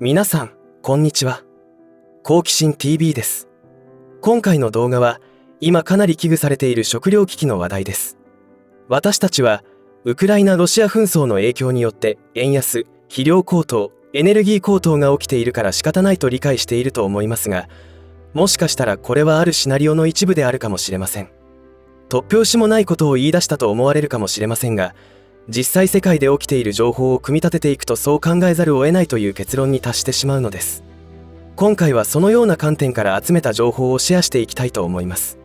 皆さん、こんにちは。好奇心 TV です。今回の動画は、今かなり危惧されている食糧危機の話題です。私たちは、ウクライナ・ロシア紛争の影響によって、円安、肥料高騰、エネルギー高騰が起きているから仕方ないと理解していると思いますが、もしかしたらこれはあるシナリオの一部であるかもしれません。突拍子もないことを言い出したと思われるかもしれませんが、実際世界で起きている情報を組み立てていくとそう考えざるを得ないという結論に達してしまうのです。今回はそのような観点から集めた情報をシェアしていきたいと思います。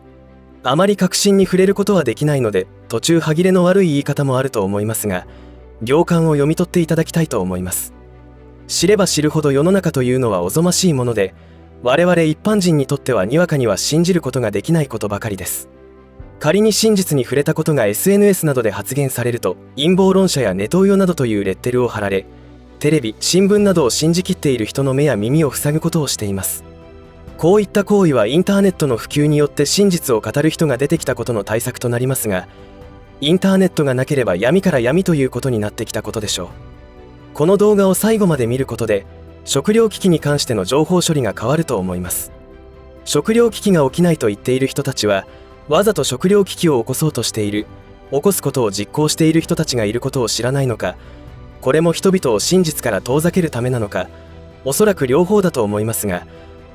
あまり確信に触れることはできないので、途中歯切れの悪い言い方もあると思いますが、行間を読み取っていただきたいと思います。知れば知るほど世の中というのはおぞましいもので、我々一般人にとってはにわかには信じることができないことばかりです。仮に真実に触れたことが SNS などで発言されると、陰謀論者やネトウヨなどというレッテルを貼られ、テレビ、新聞などを信じきっている人の目や耳を塞ぐことをしています。こういった行為はインターネットの普及によって真実を語る人が出てきたことの対策となりますが、インターネットがなければ闇から闇ということになってきたことでしょう。この動画を最後まで見ることで、食糧危機に関しての情報処理が変わると思います。食糧危機が起きないと言っている人たちは、わざと食糧危機を起こそうとしている、起こすことを実行している人たちがいることを知らないのか、これも人々を真実から遠ざけるためなのか、おそらく両方だと思いますが、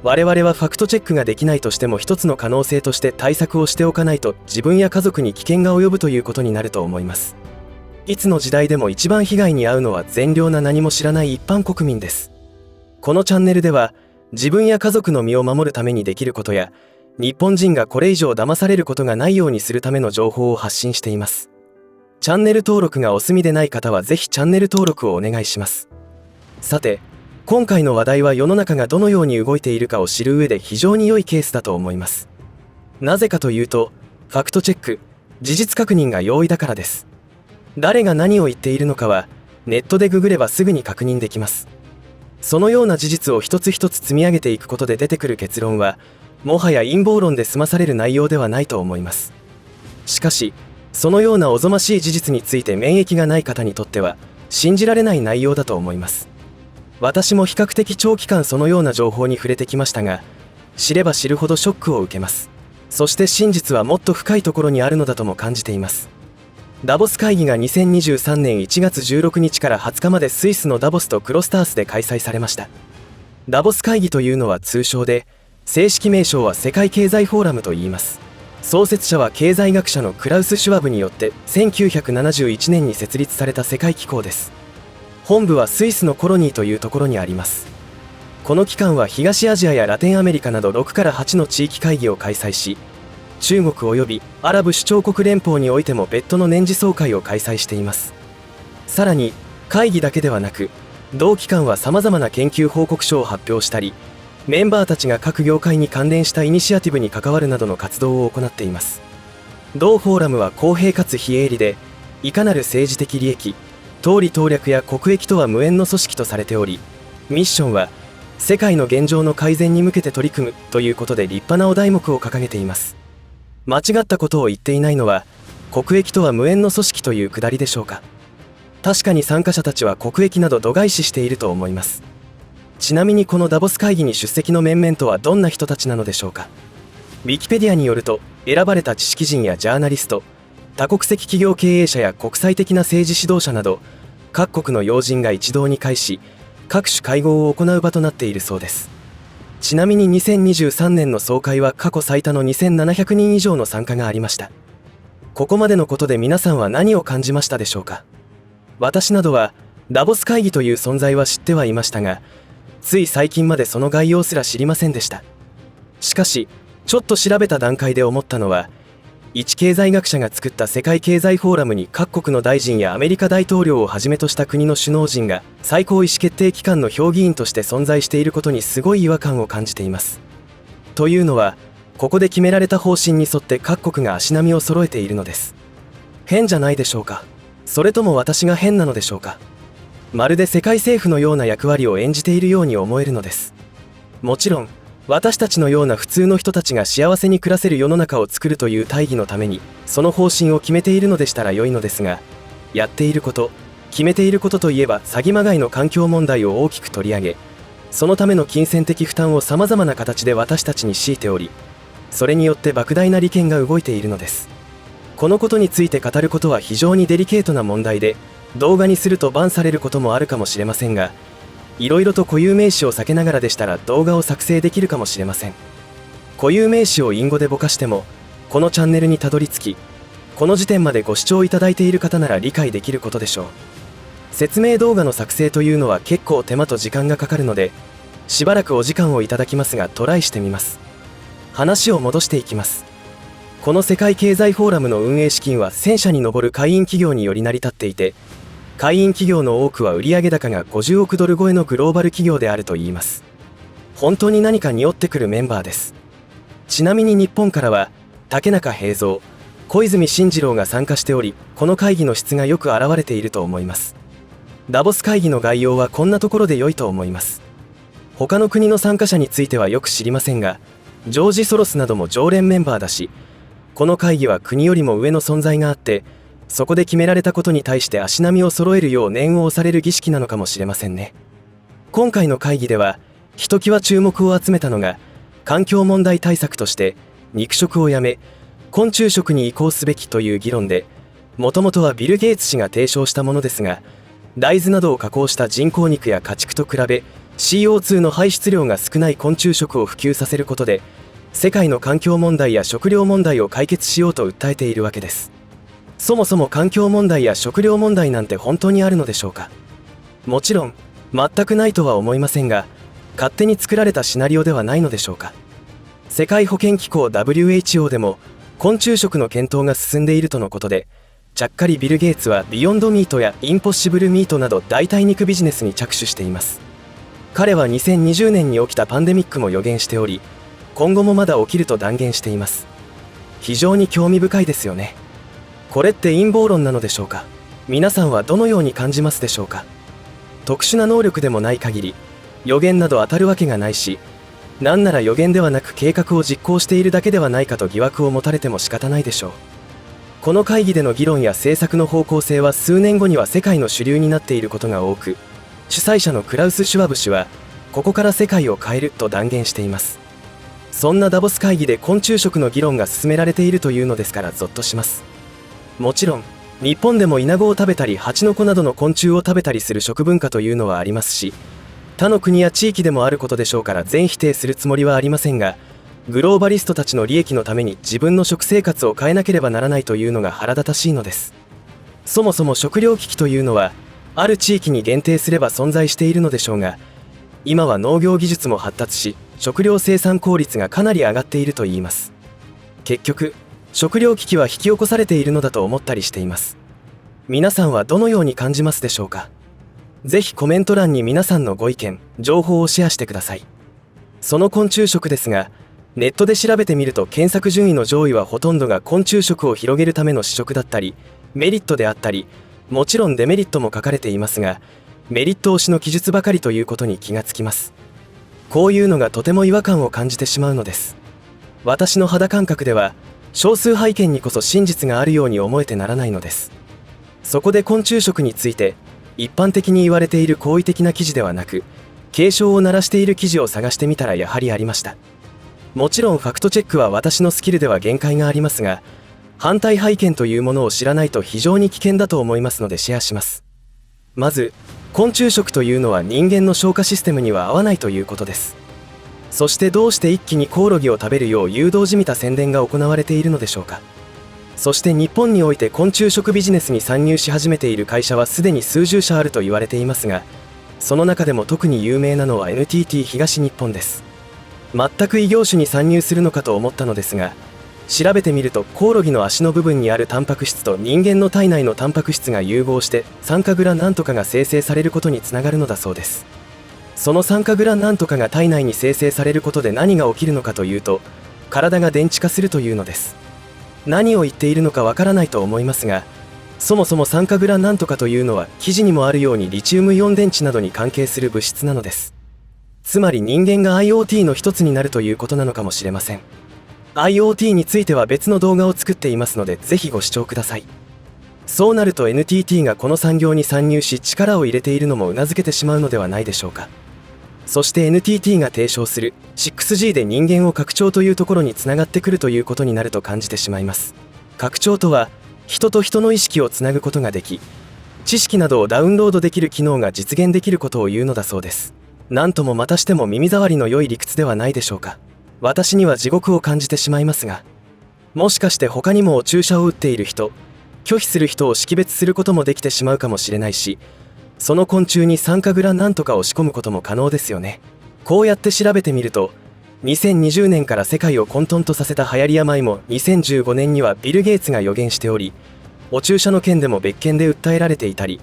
我々はファクトチェックができないとしても一つの可能性として対策をしておかないと自分や家族に危険が及ぶということになると思います。いつの時代でも一番被害に遭うのは善良な何も知らない一般国民です。このチャンネルでは、自分や家族の身を守るためにできることや、日本人がこれ以上騙されることがないようにするための情報を発信しています。チャンネル登録がお済みでない方はぜひチャンネル登録をお願いします。さて、今回の話題は世の中がどのように動いているかを知る上で非常に良いケースだと思います。なぜかというと、ファクトチェック、事実確認が容易だからです。誰が何を言っているのかは、ネットでググればすぐに確認できます。そのような事実を一つ一つ積み上げていくことで出てくる結論は、もはや陰謀論で済まされる内容ではないと思います。しかし、そのようなおぞましい事実について免疫がない方にとっては、信じられない内容だと思います。私も比較的長期間そのような情報に触れてきましたが、知れば知るほどショックを受けます。そして真実はもっと深いところにあるのだとも感じています。ダボス会議が2023年1月16日から20日までスイスのダボスとクロスタースで開催されました。ダボス会議というのは通称で、正式名称は世界経済フォーラムと言います。創設者は経済学者のクラウス・シュワブによって1971年に設立された世界機構です。本部はスイスのコロニーというところにあります。この機関は東アジアやラテンアメリカなど6から8の地域会議を開催し、中国及びアラブ首長国連邦においても別途の年次総会を開催しています。さらに会議だけではなく、同機関はさまざまな研究報告書を発表したり、メンバーたちが各業界に関連したイニシアティブに関わるなどの活動を行っています。同フォーラムは公平かつ非営利で、いかなる政治的利益、党利党略や国益とは無縁の組織とされており、ミッションは世界の現状の改善に向けて取り組むということで立派なお題目を掲げています。間違ったことを言っていないのは、国益とは無縁の組織というくだりでしょうか。確かに参加者たちは国益など度外視していると思います。ちなみにこのダボス会議に出席の面々とはどんな人たちなのでしょうか。ウィキペディアによると、選ばれた知識人やジャーナリスト、多国籍企業経営者や国際的な政治指導者など、各国の要人が一堂に会し、各種会合を行う場となっているそうです。ちなみに2023年の総会は過去最多の2700人以上の参加がありました。ここまでのことで皆さんは何を感じましたでしょうか。私などはダボス会議という存在は知ってはいましたが、つい最近までその概要すら知りませんでした。しかし、ちょっと調べた段階で思ったのは、一経済学者が作った世界経済フォーラムに各国の大臣やアメリカ大統領をはじめとした国の首脳陣が最高意思決定機関の評議員として存在していることにすごい違和感を感じています。というのは、ここで決められた方針に沿って各国が足並みを揃えているのです。変じゃないでしょうか。それとも私が変なのでしょうか。まるで世界政府のような役割を演じているように思えるのです。もちろん、私たちのような普通の人たちが幸せに暮らせる世の中を作るという大義のために、その方針を決めているのでしたら良いのですが、やっていること、決めていることといえば詐欺まがいの環境問題を大きく取り上げ、そのための金銭的負担をさまざまな形で私たちに強いており、それによって莫大な利権が動いているのです。このことについて語ることは非常にデリケートな問題で、動画にするとバンされることもあるかもしれませんが、いろいろと固有名詞を避けながらでしたら動画を作成できるかもしれません。固有名詞を隠語でぼかしても、このチャンネルにたどり着き、この時点までご視聴いただいている方なら理解できることでしょう。説明動画の作成というのは結構手間と時間がかかるので、しばらくお時間をいただきますがトライしてみます。話を戻していきます。この世界経済フォーラムの運営資金は1000社に上る会員企業により成り立っていて、会員企業の多くは売上高が50億ドル超えのグローバル企業であるといいます。本当に何か匂ってくるメンバーです。ちなみに日本からは竹中平蔵、小泉進次郎が参加しており、この会議の質がよく表れていると思います。ダボス会議の概要はこんなところで良いと思います。他の国の参加者についてはよく知りませんが、ジョージ・ソロスなども常連メンバーだし、この会議は国よりも上の存在があって、そこで決められたことに対して足並みを揃えるよう念を押される儀式なのかもしれませんね。今回の会議ではひときわ注目を集めたのが、環境問題対策として肉食をやめ昆虫食に移行すべきという議論で、もともとはビル・ゲイツ氏が提唱したものですが、大豆などを加工した人工肉や家畜と比べ CO2 の排出量が少ない昆虫食を普及させることで、世界の環境問題や食料問題を解決しようと訴えているわけです。そもそも環境問題や食料問題なんて本当にあるのでしょうか。もちろん全くないとは思いませんが、勝手に作られたシナリオではないのでしょうか。世界保健機構 WHO でも昆虫食の検討が進んでいるとのことで、ちゃっかりビル・ゲイツはビヨンドミートやインポッシブルミートなど代替肉ビジネスに着手しています。彼は2020年に起きたパンデミックも予言しており、今後もまだ起きると断言しています。非常に興味深いですよね。これって陰謀論なのでしょうか。皆さんはどのように感じますでしょうか。特殊な能力でもない限り予言など当たるわけがないし、なんなら予言ではなく計画を実行しているだけではないかと疑惑を持たれても仕方ないでしょう。この会議での議論や政策の方向性は数年後には世界の主流になっていることが多く、主催者のクラウス・シュワブ氏はここから世界を変えると断言しています。そんなダボス会議で昆虫食の議論が進められているというのですからゾッとします。もちろん日本でもイナゴを食べたりハチノコなどの昆虫を食べたりする食文化というのはありますし、他の国や地域でもあることでしょうから全否定するつもりはありませんが、グローバリストたちの利益のために自分の食生活を変えなければならないというのが腹立たしいのです。そもそも食糧危機というのはある地域に限定すれば存在しているのでしょうが、今は農業技術も発達し食料生産効率がかなり上がっているといいます。結局食糧危機は引き起こされているのだと思ったりしています。皆さんはどのように感じますでしょうか。ぜひコメント欄に皆さんのご意見情報をシェアしてください。その昆虫食ですが、ネットで調べてみると検索順位の上位はほとんどが昆虫食を広げるための試食だったりメリットであったり、もちろんデメリットも書かれていますが、メリット推しの記述ばかりということに気がつきます。こういうのがとても違和感を感じてしまうのです。私の肌感覚では少数派意見にこそ真実があるように思えてならないのです。そこで昆虫食について一般的に言われている好意的な記事ではなく、警鐘を鳴らしている記事を探してみたらやはりありました。もちろんファクトチェックは私のスキルでは限界がありますが、反対派意見というものを知らないと非常に危険だと思いますのでシェアします。まず昆虫食というのは人間の消化システムには合わないということです。そしてどうして一気にコオロギを食べるよう誘導じみた宣伝が行われているのでしょうか。そして日本において昆虫食ビジネスに参入し始めている会社はすでに数十社あると言われていますが、その中でも特に有名なのは NTT 東日本です。全く異業種に参入するのかと思ったのですが、調べてみるとコオロギの足の部分にあるタンパク質と人間の体内のタンパク質が融合して酸化グラなんとかが生成されることにつながるのだそうです。その酸化グラなんとかが体内に生成されることで何が起きるのかというと、体が電池化するというのです。何を言っているのかわからないと思いますが、そもそも酸化グラなんとかというのは記事にもあるようにリチウムイオン電池などに関係する物質なのです。つまり人間が IoT の一つになるということなのかもしれません。IoT については別の動画を作っていますのでぜひご視聴ください。そうなると NTT がこの産業に参入し力を入れているのも頷けてしまうのではないでしょうか。そして NTT が提唱する 6G で人間を拡張というところにつながってくるということになると感じてしまいます。拡張とは人と人の意識をつなぐことができ、知識などをダウンロードできる機能が実現できることを言うのだそうです。なんともまたしても耳障りの良い理屈ではないでしょうか。私には地獄を感じてしまいますが、もしかして他にもお注射を打っている人、拒否する人を識別することもできてしまうかもしれないし、その昆虫に酸化グラなんとかを仕込むことも可能ですよね。こうやって調べてみると、2020年から世界を混沌とさせた流行り病も2015年にはビル・ゲイツが予言しており、お注射の件でも別件で訴えられていたり、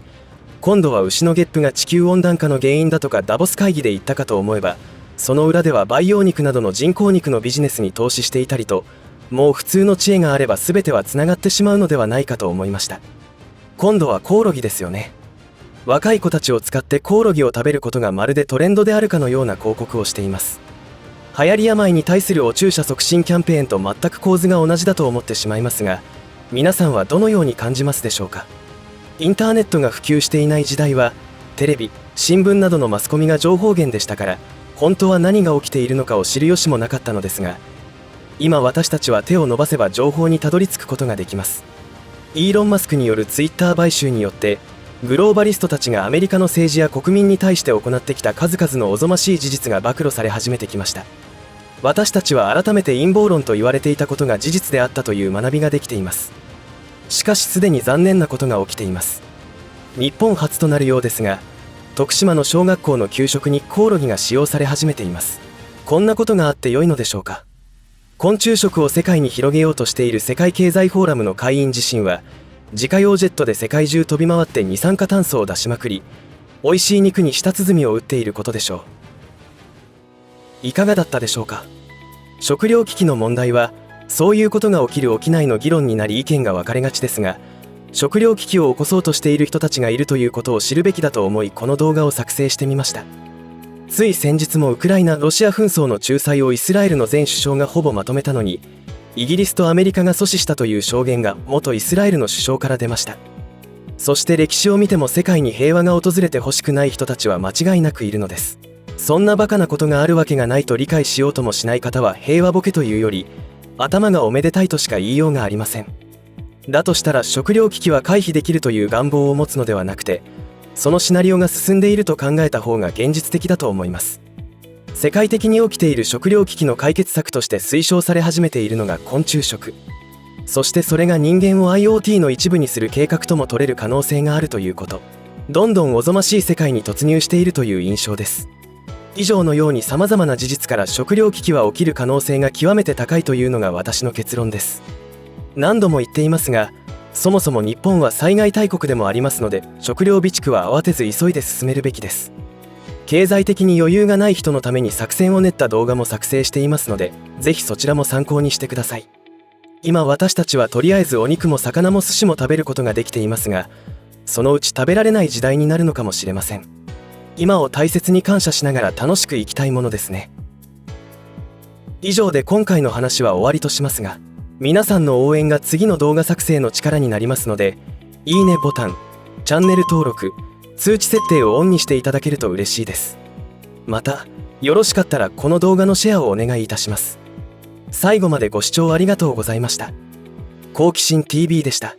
今度は牛のゲップが地球温暖化の原因だとかダボス会議で言ったかと思えば、その裏では培養肉などの人工肉のビジネスに投資していたりと、もう普通の知恵があれば全てはつながってしまうのではないかと思いました。今度はコオロギですよね。若い子たちを使ってコオロギを食べることがまるでトレンドであるかのような広告をしています。流行り病に対するお注射促進キャンペーンと全く構図が同じだと思ってしまいますが、皆さんはどのように感じますでしょうか。インターネットが普及していない時代は、テレビ、新聞などのマスコミが情報源でしたから、本当は何が起きているのかを知る由もなかったのですが、今私たちは手を伸ばせば情報にたどり着くことができます。イーロン・マスクによるツイッター買収によって、グローバリストたちがアメリカの政治や国民に対して行ってきた数々のおぞましい事実が暴露され始めてきました。私たちは改めて陰謀論と言われていたことが事実であったという学びができています。しかしすでに残念なことが起きています。日本初となるようですが、徳島の小学校の給食にコオロギが使用され始めています。こんなことがあって良いのでしょうか。昆虫食を世界に広げようとしている世界経済フォーラムの会員自身は、自家用ジェットで世界中飛び回って二酸化炭素を出しまくり、美味しい肉に舌鼓を打っていることでしょう。いかがだったでしょうか。食糧危機の問題は、そういうことが起きる起きないの議論になり意見が分かれがちですが、食糧危機を起こそうとしている人たちがいるということを知るべきだと思い、この動画を作成してみました。つい先日もウクライナ・ロシア紛争の仲裁をイスラエルの前首相がほぼまとめたのに、イギリスとアメリカが阻止したという証言が元イスラエルの首相から出ました。そして歴史を見ても世界に平和が訪れてほしくない人たちは間違いなくいるのです。そんなバカなことがあるわけがないと理解しようともしない方は平和ボケというより、頭がおめでたいとしか言いようがありません。だとしたら食糧危機は回避できるという願望を持つのではなくて、そのシナリオが進んでいると考えた方が現実的だと思います。世界的に起きている食糧危機の解決策として推奨され始めているのが昆虫食。そしてそれが人間を IoT の一部にする計画とも取れる可能性があるということ。どんどんおぞましい世界に突入しているという印象です。以上のように様々な事実から食糧危機は起きる可能性が極めて高いというのが私の結論です。何度も言っていますが、そもそも日本は災害大国でもありますので、食料備蓄は慌てず急いで進めるべきです。経済的に余裕がない人のために作戦を練った動画も作成していますので、ぜひそちらも参考にしてください。今私たちはとりあえずお肉も魚も寿司も食べることができていますが、そのうち食べられない時代になるのかもしれません。今を大切に感謝しながら楽しく生きたいものですね。以上で今回の話は終わりとしますが、皆さんの応援が次の動画作成の力になりますので、いいねボタン、チャンネル登録、通知設定をオンにしていただけると嬉しいです。また、よろしかったらこの動画のシェアをお願いいたします。最後までご視聴ありがとうございました。好奇心 TV でした。